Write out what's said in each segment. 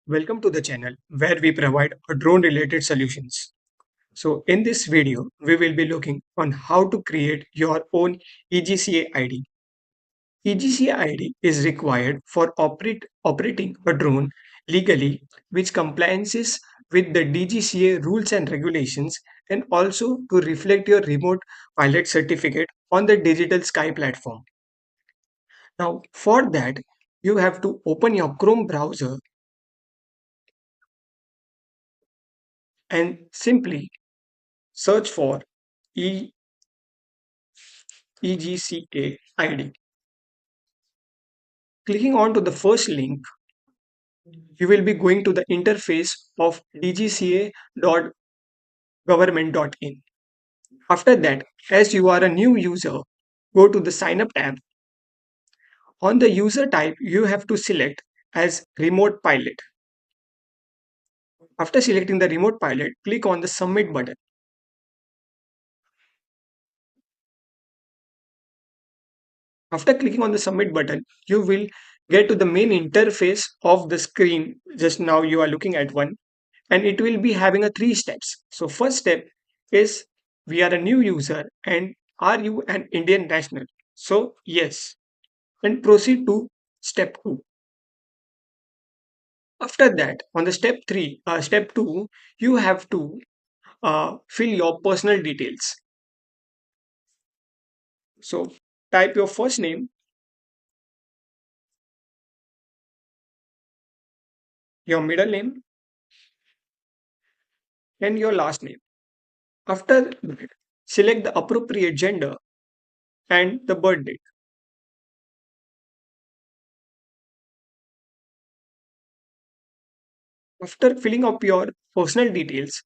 Welcome to the channel where we provide drone related solutions. So in this video, we will be looking on how to create your own eGCA ID. eGCA ID is required for operating a drone legally, which compliances with the DGCA rules and regulations, and also to reflect your remote pilot certificate on the digital sky platform. Now for that, you have to open your Chrome browser and simply search for e eGCA ID. Clicking on to the first link, you will be going to the interface of dgca.government.in. After that, as you are a new user, go to the sign up tab. On the user type, you have to select as remote pilot. After selecting the remote pilot, click on the submit button. After clicking on the submit button, you will get to the main interface of the screen. Just now you are looking at one, and it will be having a three steps. So first step is we are a new user and are you an Indian national? So yes, and proceed to step 2. After that, on the step 2, you have to fill your personal details. So type your first name, your middle name, and your last name. After that, select the appropriate gender and the birth date. After filling up your personal details,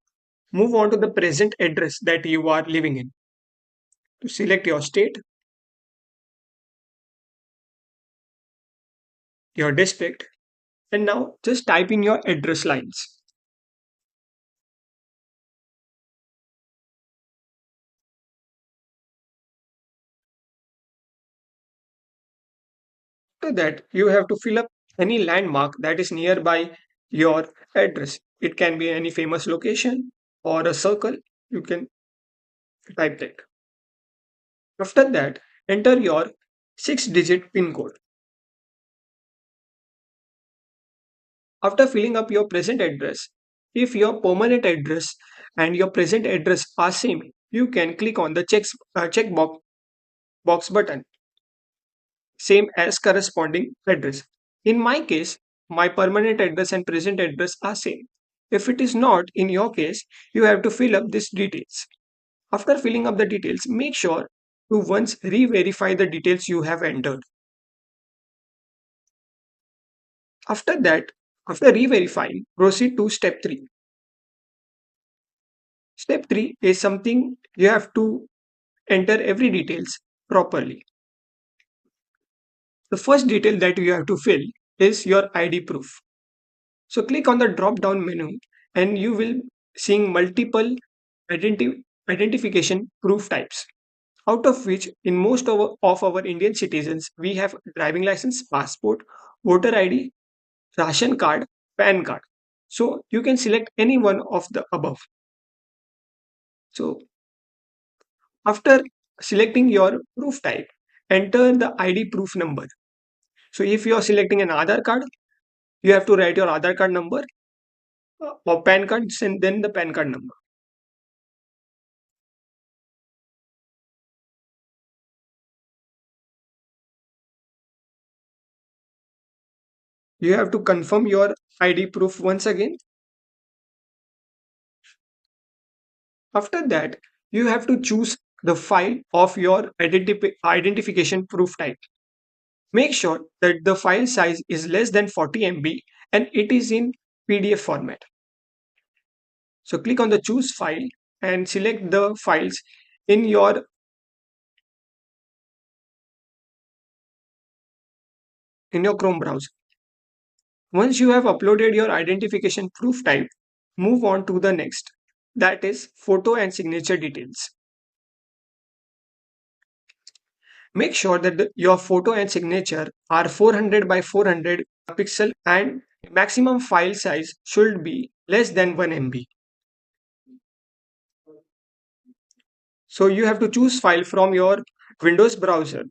move on to the present address that you are living in. To select your state, your district, and now just type in your address lines. After that, you have to fill up any landmark that is nearby your address. It can be any famous location or a circle. You can type that. After that, enter your 6-digit PIN code. After filling up your present address, if your permanent address and your present address are same, you can click on the check box button, same as corresponding address. In my case, my permanent address and present address are same. If it is not in your case, you have to fill up these details. After filling up the details, make sure to once re-verify the details you have entered. After that, after re-verifying, proceed to step 3. Step 3 is something you have to enter every details properly. The first detail that you have to fill is your ID proof. So click on the drop down menu and you will seeing multiple identification proof types. Out of which in most of our Indian citizens we have driving license, passport, voter ID, ration card, PAN card. So you can select any one of the above. So after selecting your proof type, enter the ID proof number. So if you are selecting an Aadhaar card, you have to write your Aadhaar card number or PAN card and then the PAN card number. You have to confirm your ID proof once again. After that, you have to choose the file of your identification proof type. Make sure that the file size is less than 40 MB and it is in PDF format. So click on the choose file and select the files in your Chrome browser. Once you have uploaded your identification proof type, move on to the next, that is photo and signature details. Make sure that your photo and signature are 400 by 400 pixel and Maximum file size should be less than 1 MB. So you have to choose file from your Windows browser.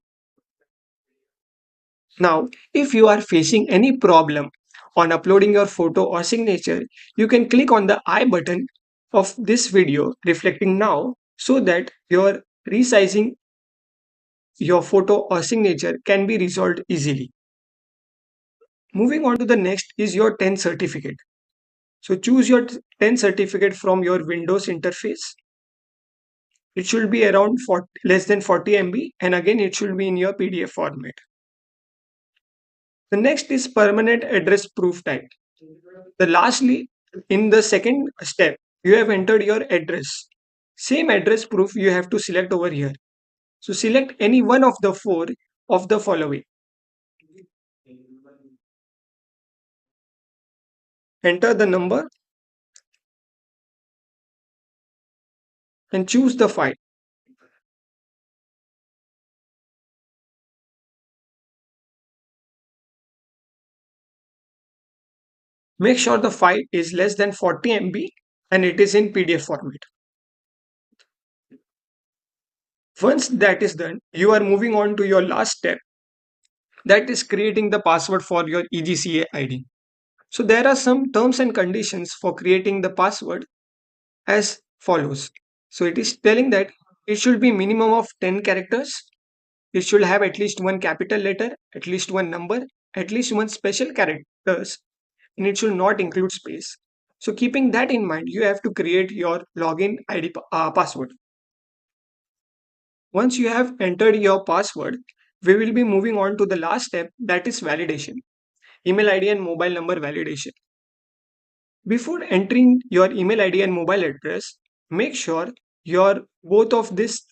Now, if you are facing any problem on uploading your photo or signature, you can click on the I button of this video reflecting now so that your resizing your photo or signature can be resolved easily. Moving on to the next is your 10 certificate. So choose your 10 certificate from your Windows interface. It should be around 40, less than 40 MB, and again it should be in your PDF format. The next is permanent address proof type. The lastly, in the second step, you have entered your address. Same address proof you have to select over here. So select any one of the four of the following. Enter the number and choose the file. Make sure the file is less than 40 MB and it is in PDF format. Once that is done, you are moving on to your last step, that is creating the password for your eGCA ID. So there are some terms and conditions for creating the password as follows. So it is telling that it should be minimum of 10 characters. It should have at least one capital letter, at least one number, at least one special characters, and it should not include space. So keeping that in mind, you have to create your login ID password. Once you have entered your password, we will be moving on to the last step, that is validation. Email ID and mobile number validation. Before entering your email ID and mobile address, make sure your both of this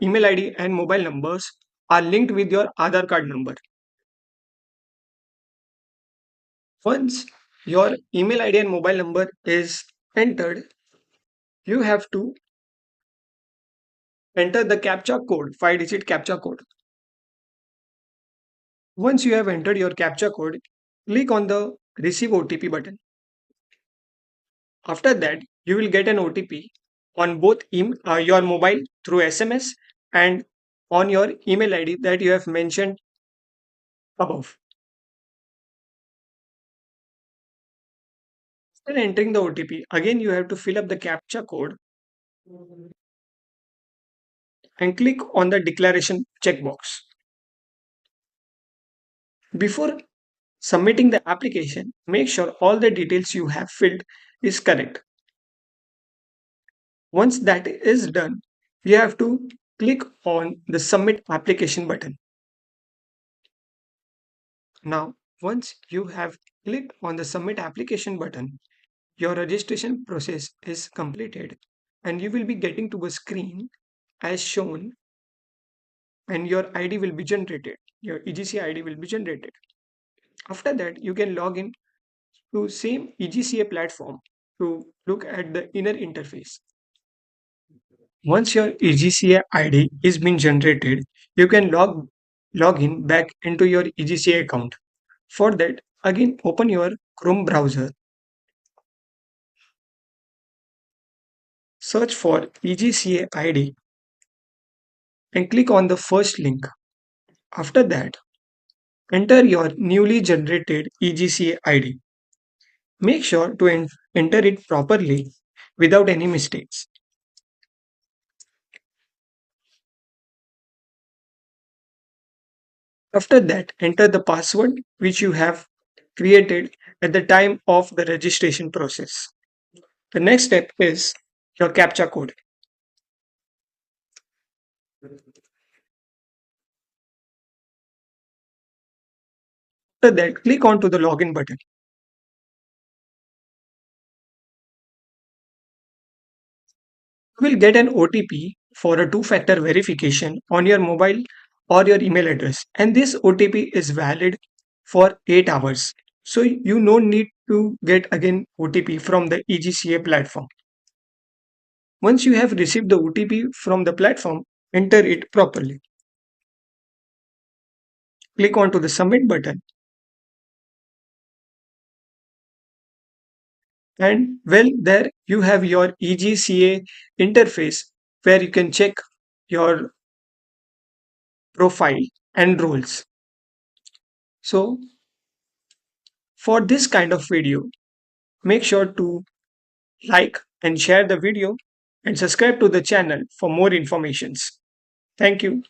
email ID and mobile numbers are linked with your Aadhaar card number. Once your email ID and mobile number is entered, you have to enter the captcha code, 5-digit captcha code. Once you have entered your captcha code, click on the receive OTP button. After that, you will get an OTP on both your mobile through SMS and on your email ID that you have mentioned above. After entering the OTP, again you have to fill up the captcha code and click on the declaration checkbox. Before submitting the application, make sure all the details you have filled is correct. Once that is done, you have to click on the submit application button. Now, once you have clicked on the submit application button, your registration process is completed and you will be getting to a screen as shown and your ID will be generated. Your eGCA ID will be generated. After that, you can log in to same eGCA platform to look at the inner interface. Once your eGCA ID is being generated, you can log in back into your eGCA account. For that, again open your Chrome browser, search for eGCA ID and click on the first link. After that, enter your newly generated eGCA ID. Make sure to enter it properly without any mistakes. After that, enter the password which you have created at the time of the registration process. The next step is your CAPTCHA code. After that, click on to the login button. You will get an OTP for a two-factor verification on your mobile or your email address, and this OTP is valid for 8 hours. So you no need to get again OTP from the eGCA platform. Once you have received the OTP from the platform, enter it properly. Click on to the submit button. And well, there you have your eGCA interface where you can check your profile and roles. So for this kind of video, make sure to like and share the video and subscribe to the channel for more informations. Thank you.